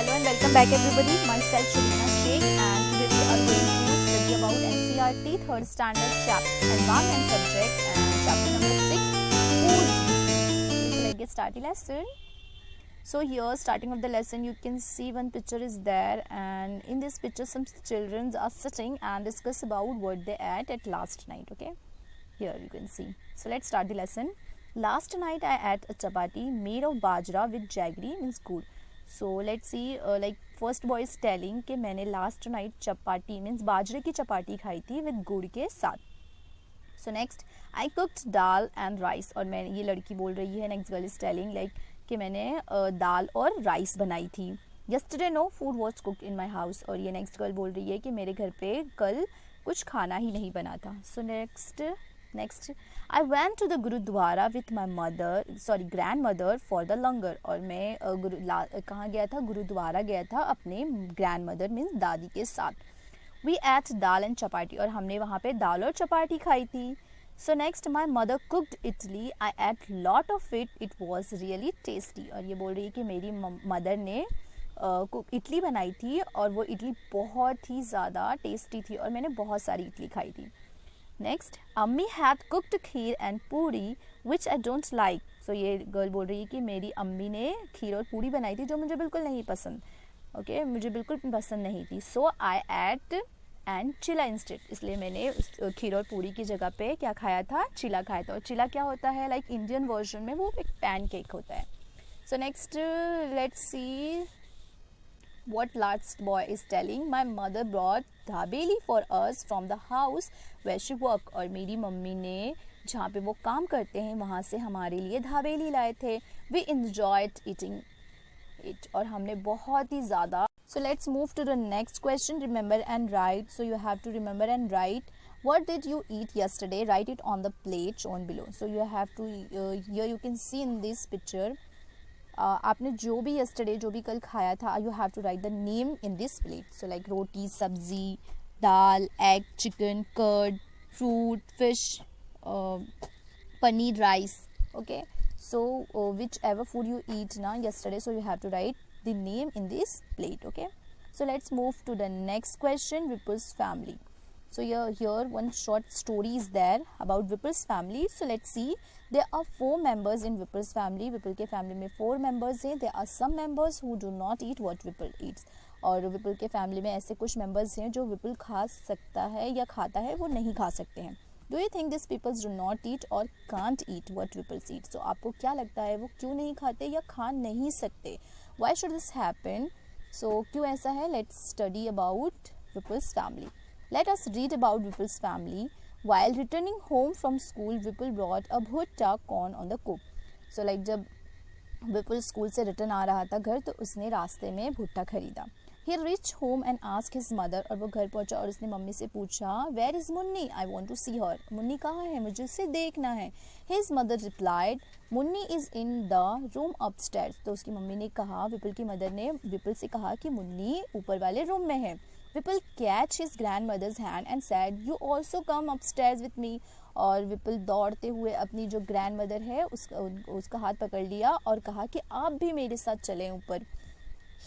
Hello and welcome back everybody. Myself Shabina Sheikh and today we are going to study about NCERT 3rd standard chapter environment subject and chapter number 6 food. So let's get started lesson. So here starting of the lesson you can see one picture is there and in this picture some children are sitting and discuss about what they ate at last night. Okay, here you can see. So let's start the lesson. Last night I ate a chapati made of bajra with jaggery means good. So let's see like first boy is telling कि मैंने last night chapati means बाजरे की चपाटी खाई थी with गुड़ के साथ. So next I cooked dal and rice और मैं ये लड़की बोल रही है next girl is telling like कि मैंने दाल और राइस बनाई थी. Yesterday no food was cooked in my house और ये next girl बोल रही है कि मेरे घर पे कल कुछ खाना ही नहीं बना था. So next I went to the Gurudwara with my grandmother for the langar और मैं कहाँ गया था गुरुद्वारा गया था अपने grandmother means दादी के साथ. We ate dal and chapati और हमने वहाँ पे दाल और चपाटी खाई थी. So next my mother cooked idli. I ate lot of it. It was really tasty और ये बोल रही है कि मेरी मदर ने इडली बनाई थी और वो इडली बहुत ही ज़्यादा टेस्टी थी और मैंने बहुत सारी इडली खाई थी. Next, अम्मी had cooked खीर and पूरी which I don't like. So ये गर्ल बोल रही है कि मेरी अम्मी ने खीर और पूरी बनाई थी जो मुझे बिल्कुल नहीं पसंद. ओके मुझे बिल्कुल पसंद नहीं थी. So I ate and chilla instead. इसलिए मैंने खीर और पूरी की जगह पे क्या खाया था चिला खाया था. और चिला क्या होता है लाइक इंडियन वर्जन में वो एक पैन केक होता है. So next let's see what last boy is telling. My mother brought dabeli for us from the house where she work और मेरी मम्मी ने जहाँ पे वो काम करते हैं वहाँ से हमारे लिए धाबेली लाए थे. We enjoyed eating it और हमने बहुत ही ज़्यादा. So let's move to the next question. Remember and write. So you have to remember and write what did you eat yesterday. Write it on the plate shown below. So you have to here you can see in this picture आपने जो भी yesterday जो भी कल खाया था you have to write the name in this plate. So like रोटी सब्जी दाल egg chicken curd fruit fish paneer rice. Okay, so whichever food you eat na yesterday so you have to write the name in this plate. Okay, so let's move to the next question. Vipul's family. So here one short story is there about Vipul's family. So let's see. There are 4 members in Vipul's family. Vipul के family में 4 members हैं. There are some members who do not eat what Vipul eats. और Vipul के family में ऐसे कुछ members हैं जो Vipul खा सकता है या खाता है वो नहीं खा सकते हैं. Do you think these people do not eat or can't eat what Vipul eats? So आपको क्या लगता है वो क्यों नहीं खाते या खा नहीं सकते? Why should this happen? So क्यों ऐसा है? Let's study about Vipul's family. Let us read about Vipul's family. While returning home from school, Vipul brought a bhutta corn on the cob. So like जब Vipul school से return आ रहा था घर तो उसने रास्ते में भुट्टा खरीदा. He reached home and asked his mother और वो घर पहुंचा और उसने मम्मी से पूछा Where is Munni? I want to see her. Munni कहाँ है? मुझे उसे देखना है. His mother replied Munni is in the room upstairs. तो उसकी मम्मी ने कहा विपुल की मदर ने विपुल से कहा कि मुन्नी ऊपर वाले रूम में है. Vipul catch his grandmother's hand and said, "You also come upstairs with me." और विपुल दौड़ते हुए अपनी जो ग्रैंडमदर है उसका हाथ पकड़ लिया और कहा कि आप भी मेरे साथ चलें ऊपर.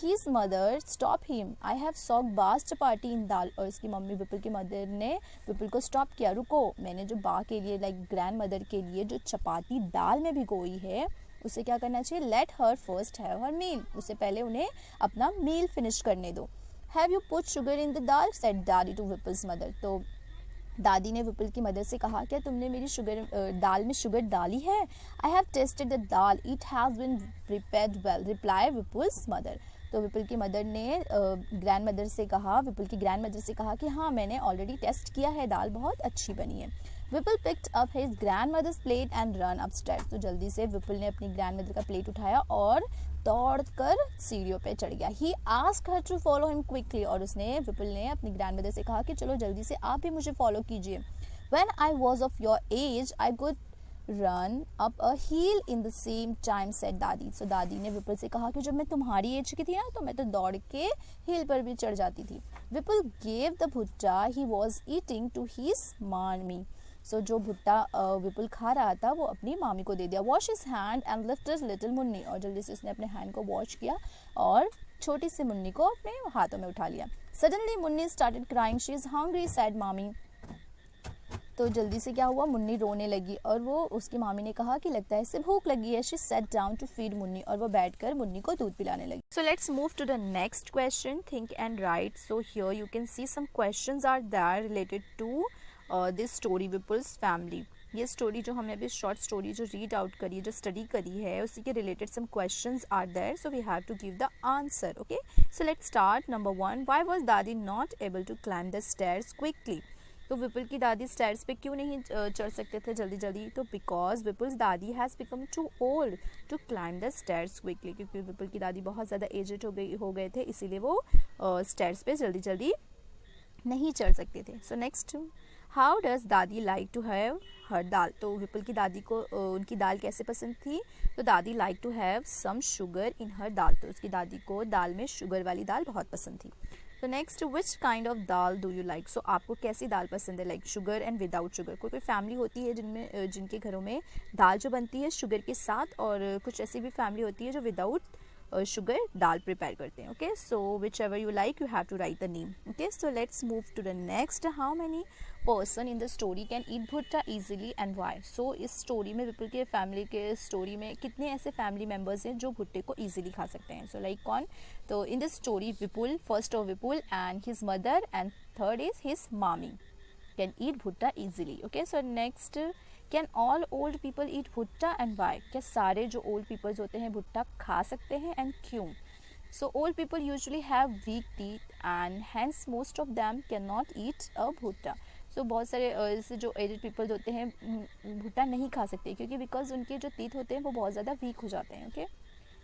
His mother stop him. I have soaked बास चपाटी in दाल. और उसकी मम्मी विपुल की मदर ने विपुल को स्टॉप किया. रुको मैंने जो बा के लिए लाइक ग्रैंडमदर के लिए जो चपाती दाल में भिगोई है उसे क्या करना चाहिए. Let her first have her meal. उससे पहले उन्हें अपना मील फिनिश करने दो. Have you put sugar in the dal? Said Daddy to Vipul's mother. तो दादी ने विपुल की मदर से कहा क्या तुमने मेरी दाल में शुगर डाली है. I have tasted the dal. It has been prepared well. Replied Vipul's mother. तो विपुल की मदर ने ग्रैंडमदर से कहा विपुल की ग्रैंडमदर से कहा कि हाँ मैंने ऑलरेडी टेस्ट किया है दाल बहुत अच्छी बनी है. विपुल picked up his grandmother's plate and ran upstairs. तो जल्दी से विपुल ने अपनी ग्रैंडमदर का प्लेट उठाया और दौड़कर सीढ़ियों पे चढ़ गया. He asked her to follow him quickly. और उसने विपुल ने अपनी ग्रैंडमदर से कहा कि चलो जल्दी से आप भी मुझे फॉलो कीजिए. When I was of your age, I could run up a hill in the same time, said दादी. So दादी ने विपुल से कहा कि जब मैं तुम्हारी एज की थी ना तो मैं तो दौड़ के हिल पर भी चढ़ जाती थी. विपुल gave the bhutta he was eating to his mommy. सो जो भुट्टा विपुल खा रहा था वो अपनी मामी को दे दिया. Wash his hand and lift his little Munni, और जल्दी से उसने अपने हैंड को वॉश किया और छोटी सी मुन्नी को अपने हाथों में उठा लिया। Suddenly Munni started crying, she is hungry sad मामी। तो जल्दी से क्या हुआ, मुन्नी रोने लगी और वो उसकी मामी ने कहा कि लगता है इसे भूख लगी है। She sat down to feed Munni, और वो बैठकर मुन्नी को दूध पिलाने लगी। So let's move to the next question, think and write. So here you can see some questions are there related to this story Vipul's family. ये स्टोरी जो हमने अभी शॉर्ट स्टोरी जो रीड आउट करी है, जो स्टडी करी है, उसी के related some questions are there, so we have to give the answer. Okay, so let's start. Number 1, why was Dadi not able to climb the stairs quickly. तो विपुल की दादी स्टेयर्स पे क्यों नहीं चढ़ सकते थे जल्दी जल्दी? तो बिकॉज विपुल्स दादी has become too old to climb the stairs quickly, क्योंकि विपुल की दादी बहुत ज़्यादा एजेड हो गए थे, इसीलिए वो स्टेयर्स पे जल्दी जल्दी नहीं चढ़ सकते थे। सो नेक्स्ट, हाउ डज दादी like to have her dal. तो विपुल की दादी को उनकी दाल कैसे पसंद थी? तो Dadi like to have some sugar in her dal. तो उसकी दादी को दाल में शुगर वाली दाल बहुत पसंद थी। तो next, which kind of dal do you like. So आपको कैसी दाल पसंद है, like sugar and without sugar. कोई कोई फैमिली होती है जिनके घरों में दाल जो बनती है शुगर के साथ, और कुछ ऐसी भी फैमिली होती है जो विदाउट शुगर दाल प्रिपेयर करते हैं। Okay, so whichever you like you have to write the name. Okay, so let's move to the next, how many person in the story can eat भुट्टा easily and why. सो इस story में, विपुल के family के story में कितने ऐसे family members हैं जो भुट्टे को ईजिली खा सकते हैं? सो लाइक कौन? तो in this story Vipul, first of Vipul and his mother, and third is his मामी कैन ईट भुट्टा easily. Okay, so next, can all old people eat भुट्टा एंड वाई। क्या सारे जो ओल्ड पीपल्स होते हैं भुट्टा खा सकते हैं एंड क्यों? So old people usually have weak teeth and hence most of them can not eat a bhutta. So बहुत सारे ऐसे जो एजेड पीपल्स होते हैं भुट्टा नहीं खा सकते, क्योंकि बिकॉज उनके जो टीथ होते हैं वो बहुत ज़्यादा वीक हो जाते हैं। ओके,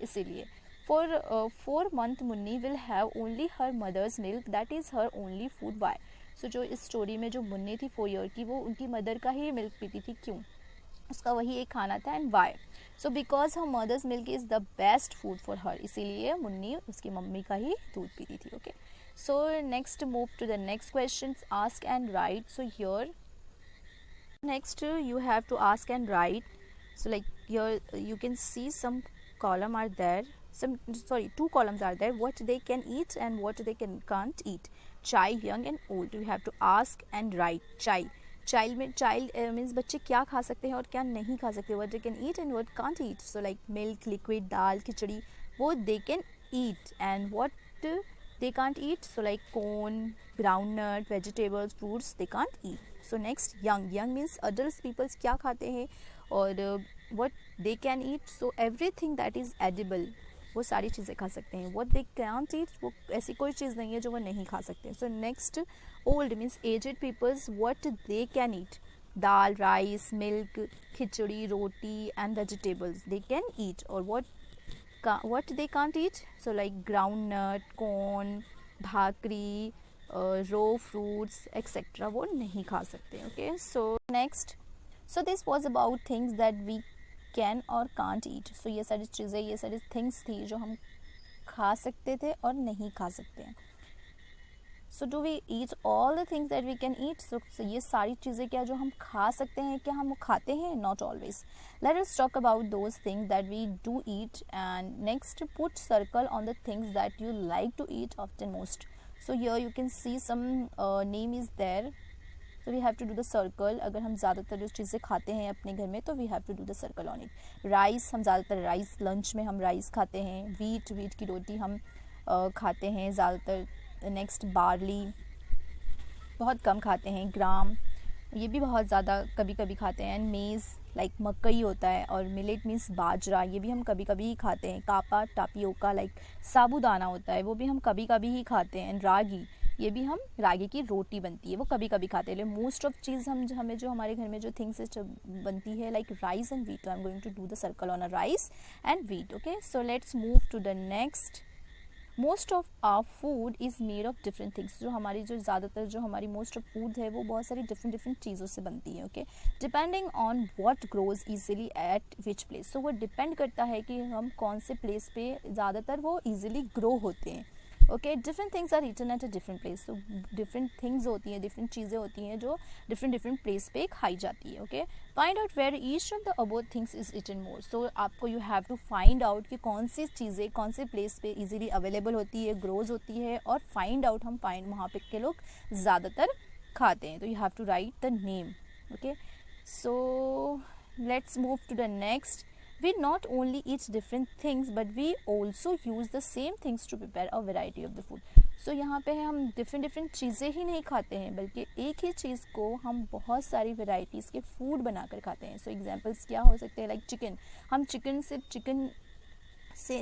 इसीलिए for 4 month Munni will have only her mother's milk, that is her only food. Why. So जो इस स्टोरी में जो मुन्नी थी 4 year की, वो उनकी मदर का ही मिल्क पीती थी। क्यों? उसका वही एक खाना था। And why? So because her mother's milk is the best food for her, इसीलिए मुन्नी उसकी मम्मी का ही दूध पीती थी। Okay, so next move to the next question, ask and write. So here next you have to ask and write. So like here you can see some column are there, two columns are there, what they can eat and what they can't eat. Child, young and old. You have to ask and write. Child means बच्चे क्या खा सकते हैं और क्या नहीं खा सकते, what they can eat and what can't eat. So like milk, liquid, दाल, खिचड़ी, वो they can eat, and what they can't eat, so like corn, groundnut, vegetables, fruits they can't eat. So next, young means adults people क्या खाते हैं और what they can eat, so everything that is edible, वो सारी चीज़ें खा सकते हैं. what they can't eat, वो ऐसी कोई चीज़ नहीं है जो वो नहीं खा सकते. So next, old means aged peoples, what they can eat, dal, rice, milk, khichdi, roti and vegetables they can eat. और what they can't eat, so like groundnut, corn, bhakri, raw fruits etc. वो नहीं खा सकते. Okay, so next, so this was about things that we can or can't eat. So ये सारी चीज़ें, ये सारी things थी जो हम खा सकते थे और नहीं खा सकते हैं. So do we eat all the things that we can eat? So ये सारी चीज़ें क्या जो हम खा सकते हैं, क्या हम वो खाते हैं? Not always. Let us talk about those things that we do eat. And next, put circle on the things that you like to eat often most. So here you can see some name is there. So we have to do the circle. अगर हम ज़्यादातर जो चीज़ें खाते हैं अपने घर में तो we have to do the circle on it. Rice, हम ज़्यादातर राइस, लंच में हम राइस खाते हैं. वीट की रोटी हम खाते हैं ज़्यादातर. नेक्स्ट, बार्ली बहुत कम खाते हैं. ग्राम, ये भी बहुत ज़्यादा कभी कभी खाते हैं. एंड मेज़, लाइक मकई होता है. और मिलेट मीन्स बाजरा, ये भी हम कभी कभी ही खाते हैं. कापा, टापियोका, लाइक साबूदाना होता है, वो भी हम कभी कभी ही खाते हैं. एंड रागी, ये भी हम, रागी की रोटी बनती है, वो कभी कभी खाते हैं. मोस्ट ऑफ चीज़ हमें जो हमारे घर में जो थिंग्स बनती है like rice and wheat. I am going to do the circle on a rice and wheat. Okay, so let's move to the next. Most of our food is made of different things. जो हमारी जो ज़्यादातर जो हमारी most of food है वो बहुत सारी डिफरेंट चीज़ों से बनती है. Okay, depending on what grows easily at which place. So वो डिपेंड करता है कि हम कौन से प्लेस पे ज़्यादातर वो ईजिली ग्रो होते हैं. Okay, different things are eaten at a different place. तो डिफरेंट थिंग्स होती हैं, डिफरेंट चीज़ें होती हैं जो डिफरेंट डिफरेंट प्लेस पे खाई जाती है. Okay, find out where each of the above things is eaten more. So आपको you have to find out कि कौन सी चीज़ें कौन से प्लेस पे इजीली अवेलेबल होती है, ग्रोज होती है, और फाइंड आउट हम फाइंड वहाँ पे के लोग ज़्यादातर खाते हैं. तो you have to write the name. Okay, so let's move to the next. We not only eat different things but we also use the same things to prepare a variety of the food. So यहाँ पे हम different चीज़ें ही नहीं खाते हैं, बल्कि एक ही चीज़ को हम बहुत सारी varieties के food बनाकर खाते हैं. So examples क्या हो सकते हैं, like chicken. हम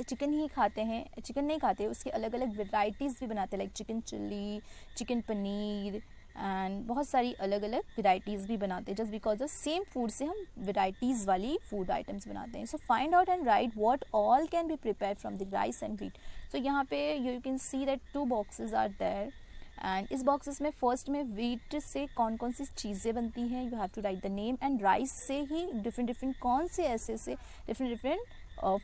चिकन ही खाते हैं, चिकन नहीं खाते, उसके अलग अलग वेराइटीज़ भी बनाते हैं, like chicken chilli, chicken paneer, and बहुत सारी अलग अलग वेराइटीज़ भी बनाते हैं. Just because of same food से हम वेराइटीज़ वाली फूड आइटम्स बनाते हैं. So find out and write what all can be prepare from the rice and wheat. So यहाँ पे you can see that 2 boxes are there, and इस boxes में first में व्हीट से कौन कौन सी चीज़ें बनती हैं, you have to write the name, and rice से ही डिफरेंट कौन से ऐसे से डिफरेंट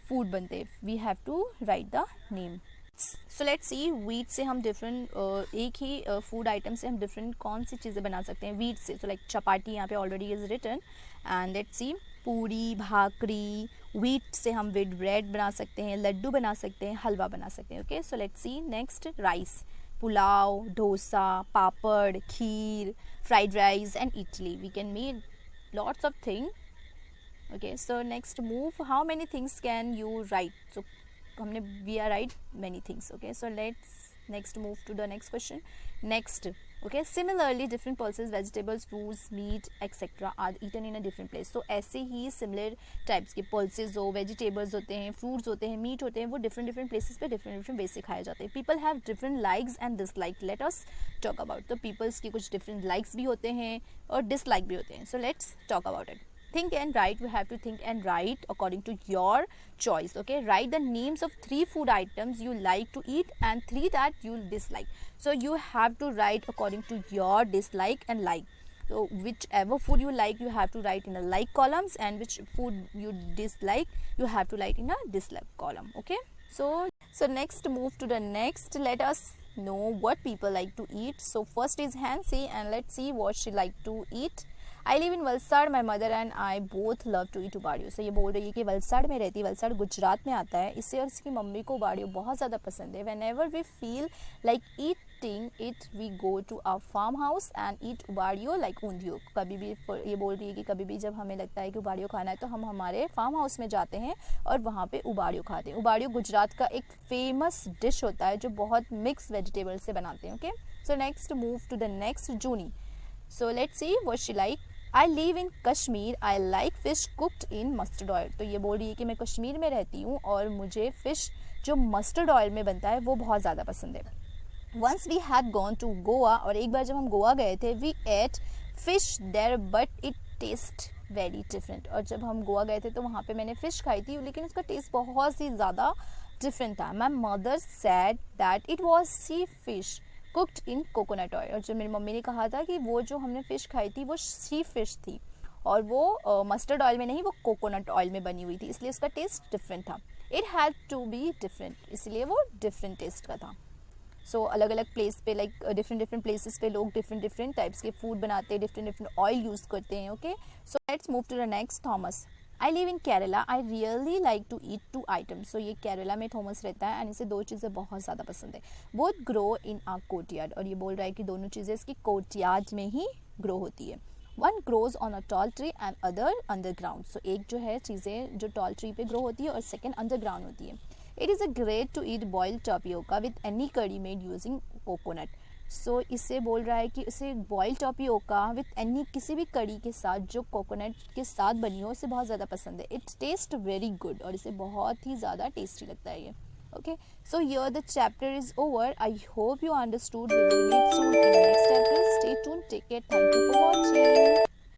फूड बनते हैं, we have to write the name. So let's see, wheat से हम डिफरेंट एक ही फूड आइटम से हम डिफरेंट कौन सी चीज़ें बना सकते हैं व्हीट से. सो लाइक चपाती यहाँ पे already is written, and let's see puri bhakri. Wheat से हम व्हीट ब्रेड बना सकते हैं, लड्डू बना सकते हैं, हलवा बना सकते हैं. Okay, so let's see next. Rice, pulao, dosa, papad, kheer, fried rice and idli. We can make lots of thing. Okay, so next move, how many things can you write? So हमने we are write many things. Okay, so let's next move to the next question. Next, okay, similarly different pulses, vegetables, fruits, meat, etc. are eaten in a different place. So ऐसे ही similar types के pulses हो, vegetables होते हैं, fruits होते हैं, meat होते हैं, वो different places पे different ways से खाए जाते हैं. People have different likes and dislikes. Let us talk about. तो peoples की कुछ different likes भी होते हैं और dislike भी होते हैं. So let's talk about it. Think and write. You have to think and write according to your choice. Okay, write the names of 3 food items you like to eat and 3 that you dislike. So you have to write according to your dislike and like. So whichever food you like, you have to write in the like columns, and which food you dislike, you have to write in a dislike column. Okay, so next move to the next. Let us know what people like to eat. So first is Hansi, and let's see what she like to eat. I live in Valsad. My mother and I both love to eat ubadiyo. So ये बोल रही है कि वलसाड़ में रहती है, वलसाड़ गुजरात में आता है. इससे और इसकी मम्मी को उबाड़ियो बहुत ज़्यादा पसंद है. Whenever we feel like eating it, we go to our farm house and eat ubadiyo like undhiyu. कभी भी ये बोल रही है कि कभी भी जब हमें लगता है कि उबाड़ियो खाना है तो हम हमारे फार्म हाउस में जाते हैं और वहाँ पे उबाड़ियो खाते हैं. उबाड़ियो गुजरात का एक फेमस डिश होता है जो बहुत मिक्स वेजिटेबल से बनाते हैं. Okay, so next move to the next. जूनी. So let's see what she like. I live in Kashmir. I like fish cooked in mustard oil. तो ये बोल रही है कि मैं कश्मीर में रहती हूँ और मुझे फ़िश जो मस्टर्ड ऑयल में बनता है वो बहुत ज़्यादा पसंद है. Once we had gone to Goa, और एक बार जब हम गोवा गए थे, we ate fish there but it taste very different. और जब हम गोवा गए थे तो वहाँ पे मैंने फ़िश खाई थी, लेकिन उसका टेस्ट बहुत ही ज़्यादा डिफरेंट था. My mother said that it was sea fish cooked in coconut oil. और जो मेरी मम्मी ने कहा था कि वो जो हमने फ़िश खाई थी वो सी फिश थी और वो मस्टर्ड ऑयल में नहीं, वो कोकोनट ऑयल में बनी हुई थी, इसलिए उसका टेस्ट डिफरेंट था. It had to be different, इसलिए वो डिफरेंट टेस्ट का था. सो अलग अलग प्लेस पे, लाइक डिफरेंट प्लेसेस पे लोग डिफरेंट टाइप्स के फूड बनाते हैं, डिफरेंट ऑयल यूज़ करते हैं. Okay, so let's move to the next. Thomas. I live in Kerala. I really like to eat 2 items. So ये केरला में थॉमस रहता है एंड इसे 2 चीज़ें बहुत ज़्यादा पसंद है. Both grow in a courtyard. और ये बोल रहा है कि दोनों चीज़ें इसकी कोर्टयार्ड में ही ग्रो होती है. One grows on a tall tree and other underground. So एक जो है चीज़ें जो टॉल ट्री पे ग्रो होती है और सेकेंड अंडरग्राउंड होती है. It is a great to eat boiled tapioca with any curry made using coconut. So इससे बोल रहा है कि इसे बॉइल्ड टॉपियोका विद एनी किसी भी कड़ी के साथ जो कोकोनट के साथ बनी हो उसे बहुत ज़्यादा पसंद है. इट्स टेस्ट वेरी गुड, और इसे बहुत ही ज़्यादा टेस्टी लगता है ये. Okay, so here the chapter is over. I hope you understood. We will meet soon in the next chapter. Stay tuned. Take care. Thank you for watching.